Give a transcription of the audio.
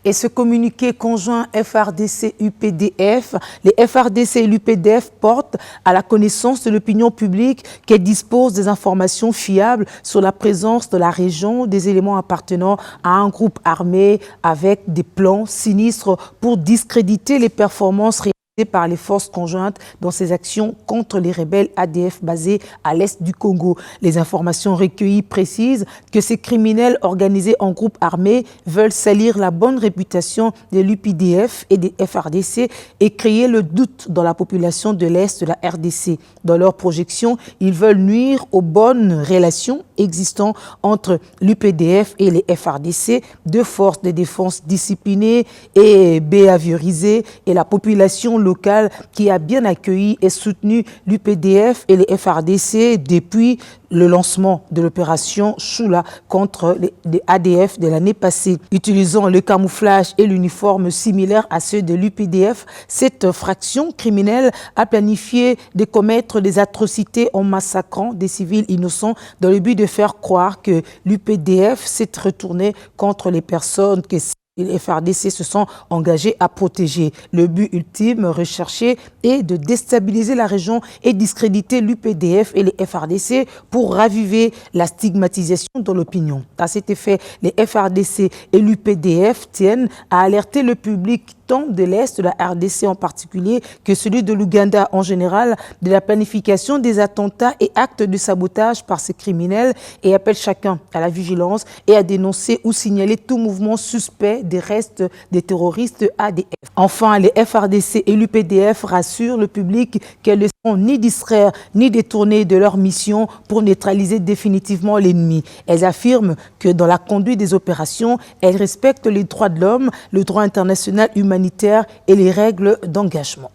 Et ce communiqué conjoint FARDC-UPDF, les FARDC et l'UPDF portent à la connaissance de l'opinion publique qu'elle dispose des informations fiables sur la présence de la région des éléments appartenant à un groupe armé avec des plans sinistres pour discréditer les performances réalisées par les forces conjointes dans ses actions contre les rebelles ADF basés à l'est du Congo. Les informations recueillies précisent que ces criminels organisés en groupes armés veulent salir la bonne réputation de l'UPDF et des FARDC et créer le doute dans la population de l'est de la RDC. Dans leur projection, ils veulent nuire aux bonnes relations existant entre l'UPDF et les FARDC, deux forces de défense disciplinées et behaviorisées, et la population locale qui a bien accueilli et soutenu l'UPDF et les FARDC depuis le lancement de l'opération Choula contre les ADF de l'année passée. Utilisant le camouflage et l'uniforme similaire à ceux de l'UPDF, cette fraction criminelle a planifié de commettre des atrocités en massacrant des civils innocents dans le but de faire croire que l'UPDF s'est retourné contre les personnes que les FARDC se sont engagés à protéger. Le but ultime recherché est de déstabiliser la région et discréditer l'UPDF et les FARDC pour raviver la stigmatisation dans l'opinion. À cet effet, les FARDC et l'UPDF tiennent à alerter le public tant de l'Est de la RDC en particulier que celui de l'Ouganda en général de la planification des attentats et actes de sabotage par ces criminels et appelle chacun à la vigilance et à dénoncer ou signaler tout mouvement suspect des restes des terroristes ADF. Enfin, les FARDC et l'UPDF rassurent le public qu'elles ne seront ni distraire ni détourner de leur mission pour neutraliser définitivement l'ennemi. Elles affirment que dans la conduite des opérations, elles respectent les droits de l'homme, le droit international humanitaire et les règles d'engagement.